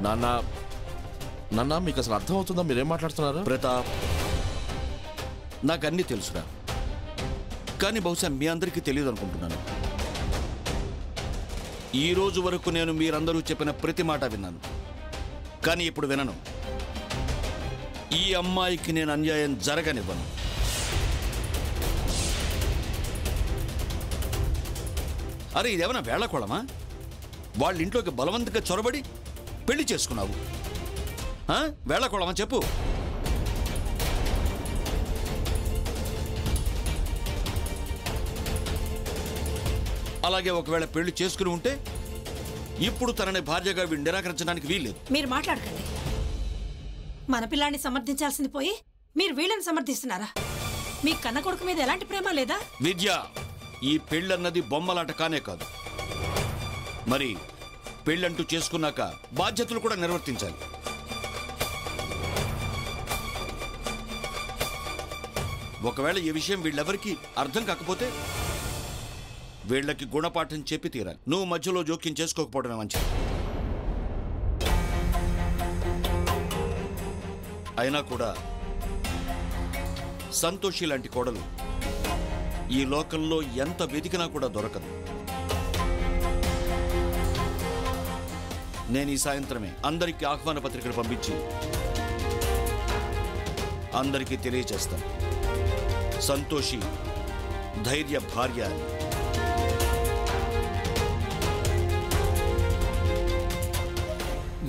నాన్న మీకు అసలు అర్థం అవుతుందా? మీరేం మాట్లాడుతున్నారు? ప్రతాప్, నాకన్నీ తెలుసురా, కానీ బహుశా మీ అందరికీ తెలియదు అనుకుంటున్నాను. ఈ రోజు వరకు నేను మీరందరూ చెప్పిన ప్రతి మాట విన్నాను, కానీ ఇప్పుడు వినను. ఈ అమ్మాయికి నేను అన్యాయం జరగనివ్వను. అరే, ఇదేమన్నా వేళకోళమా? వాళ్ళ ఇంట్లోకి బలవంతంగా చొరబడి పెళ్లి చేసుకున్నావు. వేళకోళమా చెప్పు. అలాగే ఒకవేళ పెళ్లి చేసుకుని ఉంటే ఇప్పుడు తనని భార్యగా వీడు నిరాకరించడానికి వీల్లేదు. మీరు మాట్లాడకండి. మన పిల్లాన్ని సమర్థించాల్సింది పోయి మీరు వీళ్ళని సమర్థిస్తున్నారా? మీ కన్న కొడుకు మీద ఎలాంటి ప్రేమ లేదా? విద్య, ఈ పెళ్ళన్నది బొమ్మలాట కానే కాదు. మరి పెళ్ళంటూ చేసుకున్నాక బాధ్యతలు కూడా నిర్వర్తించాలి. ఒకవేళ ఈ విషయం వీళ్ళెవరికి అర్థం కాకపోతే వీళ్ళకి గుణపాఠం చెప్పి తీరాలి. నువ్వు మధ్యలో జోక్యం చేసుకోకపోవడమే మంచిది. అయినా కూడా సంతోషి లాంటి కోడలు ఈ లోకంలో ఎంత వెతికినా కూడా దొరకదు. నేను ఈ సాయంత్రమే అందరికీ ఆహ్వాన పత్రికలు పంపించి అందరికీ తెలియచేస్తాను, సంతోషి ధైర్య భార్య అని.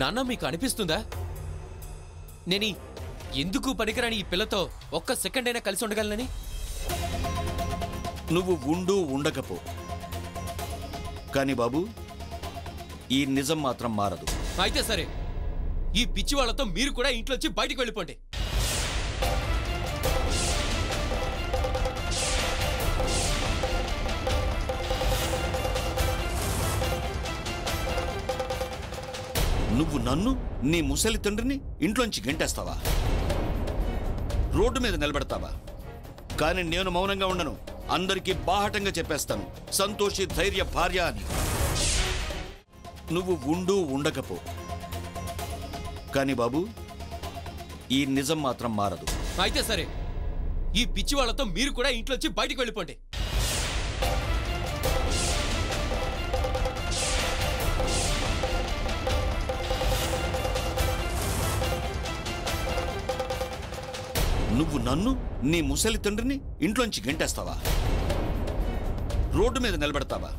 నాన్న, మీకు అనిపిస్తుందా నేను ఎందుకు పనికిరాని ఈ పిల్లతో ఒక్క సెకండ్ అయినా కలిసి ఉండగలనని? నువ్వు ఉండు ఉండకపో, కానీ బాబు ఈ నిజం మాత్రం మారదు. అయితే సరే, ఈ పిచ్చి వాళ్ళతో మీరు కూడా ఇంట్లోంచి బయటికి వెళ్ళిపోండి. నువ్వు నన్ను, నీ ముసలి తండ్రిని ఇంట్లోంచి గెంటేస్తావా? రోడ్డు మీద నిలబెడతావా? కానీ నేను మౌనంగా ఉండను. అందరికీ బాహటంగా చెప్పేస్తాను, సంతోషి ధైర్య భార్య అని. నువ్వు ఉండు ఉండకపో, కానీ బాబు ఈ నిజం మాత్రం మారదు. అయితే సరే, ఈ పిచ్చి వాళ్ళతో మీరు కూడా ఇంట్లోంచి బయటికి వెళ్ళిపోండి. నువ్వు నన్ను, నీ ముసలి తండ్రిని ఇంట్లోంచి గెంటేస్తావా? రోడ్డు మీద నిలబెడతావా?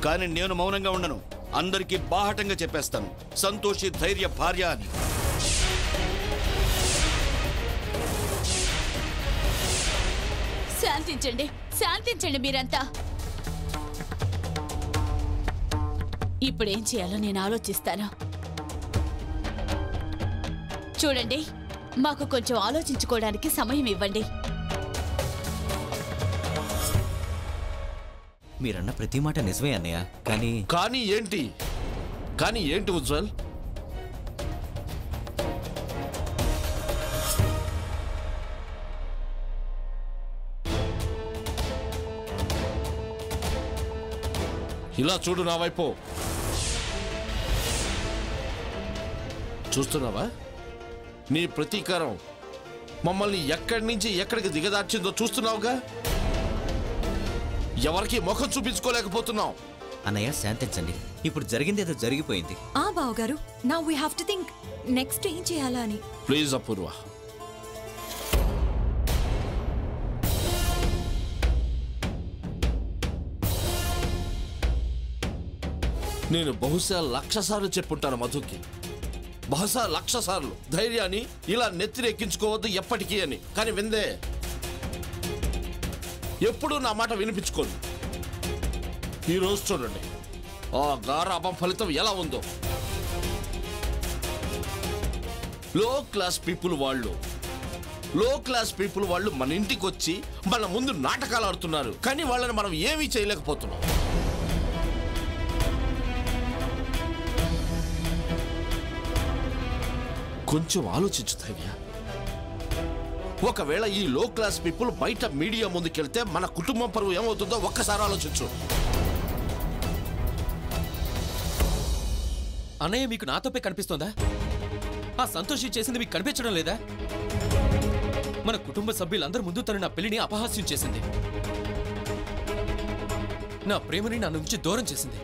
కానీ నేను మౌనంగా ఉండను. అందరికీ బాహటంగా చెప్పేస్తాను, సంతోషి ధైర్య భార్య అని. శాంతించండి, శాంతించండి మీరంతా. ఇప్పుడేం చేయాలో నేను ఆలోచిస్తాను. చూడండి, మాకు కొంచెం ఆలోచించుకోవడానికి సమయం ఇవ్వండి. మీరన్న ప్రతి మాట నిజమే అన్నయ్య, కానీ ఏంటి ఉజ్వల్? ఇలా చూడు నా వైపు. చూస్తున్నావా? నీ ప్రతీకారం మమ్మల్ని ఎక్కడి నుంచి ఎక్కడికి దిగదార్చిందో చూస్తున్నావుగా. ఎవరికి ముఖం చూపించుకోలేకపోతున్నావు. అన్నయ్య శాంతించండి, ఇప్పుడు జరిగిందేదో జరిగిపోయింది. బావగారు, now we have to think next ఏం చేయాలా అని. ప్లీజ్ అపూర్వ, నేను బహుశా 1,00,000 సార్లు చెప్పుంటాను మధుకి, బహుశా 1,00,000 సార్లు ధైర్యాన్ని ఇలా నెత్తిని ఎక్కించుకోవద్దు ఎప్పటికీ అని. కానీ విందే, ఎప్పుడూ నా మాట వినిపించుకోదు. ఈరోజు చూడండి ఆ గారాబం ఫలితం ఎలా ఉందో. లో క్లాస్ పీపుల్ వాళ్ళు మన ఇంటికి వచ్చి మన ముందు నాటకాలు ఆడుతున్నారు, కానీ వాళ్ళని మనం ఏమీ చేయలేకపోతున్నాం. కొంచెం ఆలోచించు ధైర్య. ఒకవేళ ఈ లో క్లాస్ పీపుల్ బయట మీడియా ముందుకెళ్తే మన కుటుంబం పరువు ఏమవుతుందో ఒక్కసారి ఆలోచించు. అన్నయ్య మీకు నా తప్పే కనిపిస్తోందా? ఆ సంతోషి చేసింది మీకు కనిపించడం లేదా? మన కుటుంబ సభ్యులందరి ముందు తను నా పెళ్లిని అపహాస్యం చేసింది. నా ప్రేమని నా నుంచి దూరం చేసింది.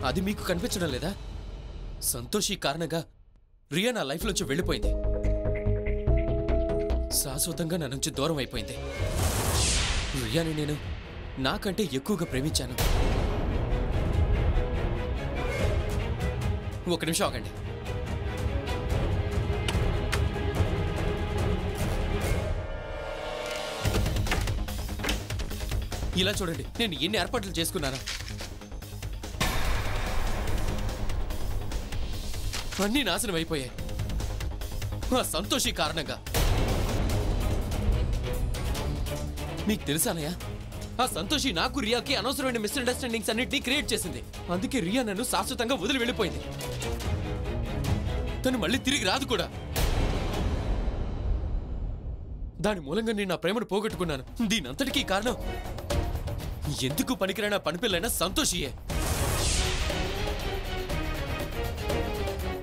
అది మీకు కనిపించడం లేదా? సంతోషి కారణంగా రియా నా లైఫ్ నుంచి వెళ్ళిపోయింది. శాశ్వతంగా నా నుంచి దూరం అయిపోయింది. రియాని నేను నాకంటే ఎక్కువగా ప్రేమించాను. ఒక నిమిషం ఆగండి. ఇలా చూడండి, నేను ఎన్ని ఏర్పాట్లు చేసుకున్నాను. అన్నీ నాశనం అయిపోయాయి ఆ సంతోషి కారణంగా. మీకు తెలుసానయ్యా, ఆ సంతోషి నాకు రియాకి అనవసరమైన మిస్అండర్స్టాండింగ్స్ అన్నింటినీ క్రియేట్ చేసింది. అందుకే రియా నన్ను శాశ్వతంగా వదిలి వెళ్ళిపోయింది. తను మళ్ళీ తిరిగి రాదు కూడా. దాని మూలంగా నేను నా ప్రేమను పోగొట్టుకున్నాను. దీనంతటికీ కారణం ఎందుకు పనికిరైన పనిపిల్లైన సంతోషియే.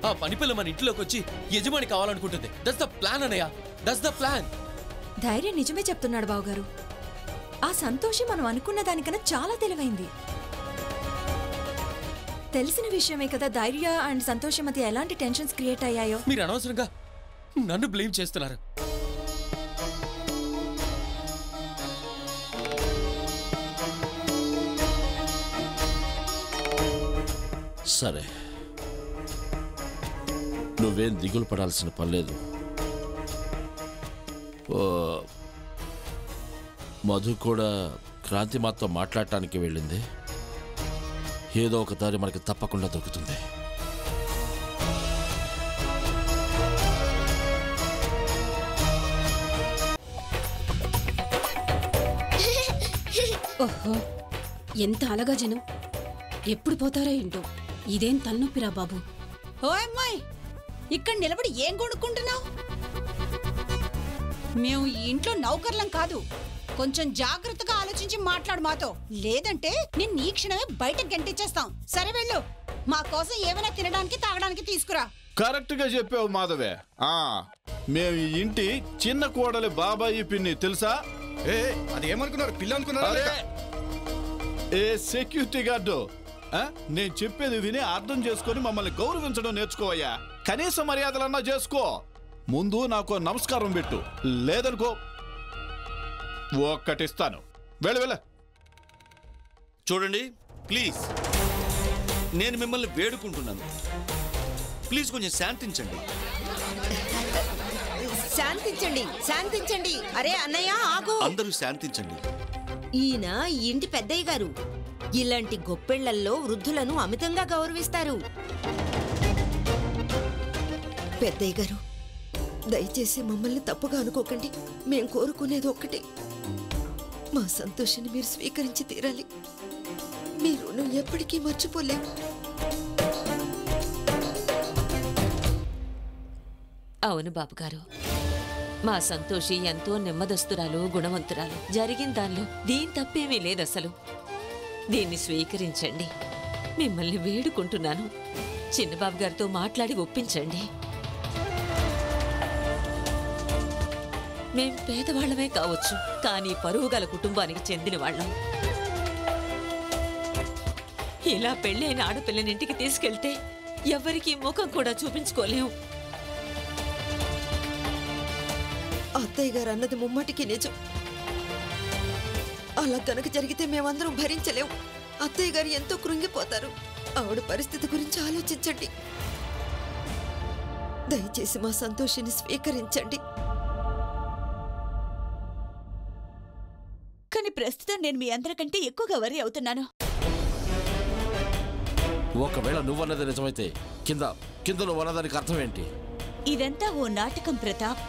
ఆ పనిపిల్ల మన ఇంట్లోకి వచ్చి యజమాని కావాలనుకుంటుంది. దట్స్ ద ప్లాన్ అన్నయ్య, దట్స్ ద ప్లాన్. ధైర్యం నిజమే చెప్తున్నాడు బావగారు. ఆ సంతోషి మనం అనుకున్న దానికన్నా చాలా తెలివైంది. తెలిసిన విషయమే కదా ధైర్య అండ్ సంతోషి మధ్య ఎలాంటి టెన్షన్స్ క్రియేట్ అయ్యాయో. మీరు అనవసరంగా నన్ను బ్లేమ్ చేస్తున్నారు. సరే, నువ్వేం దిగులు పడాల్సిన పనిలేదు. మధు కూడా క్రాంతిమాతో మాట్లాడటానికి వెళ్ళింది. ఏదో ఒక దారి మనకి తప్పకుండా దొరుకుతుంది. ఓహో, ఎంత అలగా జనం. ఎప్పుడు పోతారో ఏంటో. ఇదేం తలనొప్పిరా బాబు. ఓ అమ్మాయి, ఇక్కడ నిలబడి ఏం కొనుక్కుంటున్నావు? మేము ఈ ఇంట్లో నౌకర్లం కాదు. కొంచెం జాగ్రత్తగా ఆలోచించి మాట్లాడు మాతో, లేదంటే నేను ఈ క్షణమే బయటకు గంటించేస్తాం. సరే వెళ్ళు, మా కోసం ఏమైనా తినడానికి తాగడానికి తీసుకురా. కరెక్ట్ గా చెప్పావు మాధవే. మేము ఈ ఇంటి చిన్న కోడలి బాబాయి పిన్ని తెలుసా? అది ఏమనుకున్నారు? పిల్ల అనుకున్నారు? ఏ సెక్యూరిటీ గార్డు, నేను చెప్పేది విని అర్థం చేసుకొని మమ్మల్ని గౌరవించడం నేర్చుకోవయ్యా. కనీస మర్యాదలన్నా చేసుకో. ముందు నాకు నమస్కారం పెట్టు, లేదనుకో ఒక్కటిస్తాను. వెళ్ళ చూడండి ప్లీజ్, నేను మిమ్మల్ని వేడుకుంటున్నాను. ప్లీజ్ కొంచెం శాంతించండి. శాంతించండి, శాంతించండి. అరే అన్నయ్య ఆగు. అందరూ శాంతించండి. ఈయన ఈ ఇంటి పెద్దయ్య గారు. ఇలాంటి గొప్పెళ్లల్లో వృద్ధులను అమితంగా గౌరవిస్తారు. పెద్దయ్య గారు, దయచేసి మమ్మల్ని తప్పుగా అనుకోకండి. మేం కోరుకునేది ఒక్కటే, మా సంతోషాన్ని మీరు స్వీకరించి తీరాలి. మీ రుణం ఎప్పటికీ మర్చిపోలేము. అవును బాబుగారు, మా సంతోషి ఎంతో నెమ్మదస్తురాలు, గుణవంతురాలు. జరిగిన దానిలో దీని తప్పేమీ లేదసలు. దీన్ని స్వీకరించండి, మిమ్మల్ని వేడుకుంటున్నాను. చిన్నబాబు గారితో మాట్లాడి ఒప్పించండి. మేం పేదవాళ్లమే కావచ్చు, కానీ పరువు గల కుటుంబానికి చెందిన వాళ్ళం. ఇలా పెళ్ళైన ఆడపిల్లని ఇంటికి తీసుకెళ్తే ఎవరికీ ముఖం కూడా చూపించుకోలేము. అత్తయ్య గారు అన్నది ముమ్మటికి నిజం. అలా కనుక జరిగితే మేమందరం భరించలేం. అత్తయ్య గారు ఎంతో కృంగిపోతారు. ఆవిడ పరిస్థితి గురించి ఆలోచించండి. దయచేసి మా సంతోషాన్ని స్వీకరించండి. కానీ ప్రస్తుతం నేను మీ అందరికంటే ఎక్కువగా వరి అవుతున్నాను. ఒకవేళ నువ్వన్నది నిజమైతే కింద నువ్వు అన్నదానికి అర్థం ఏంటి? ఇదంతా ఓ నాటకం ప్రతాప్.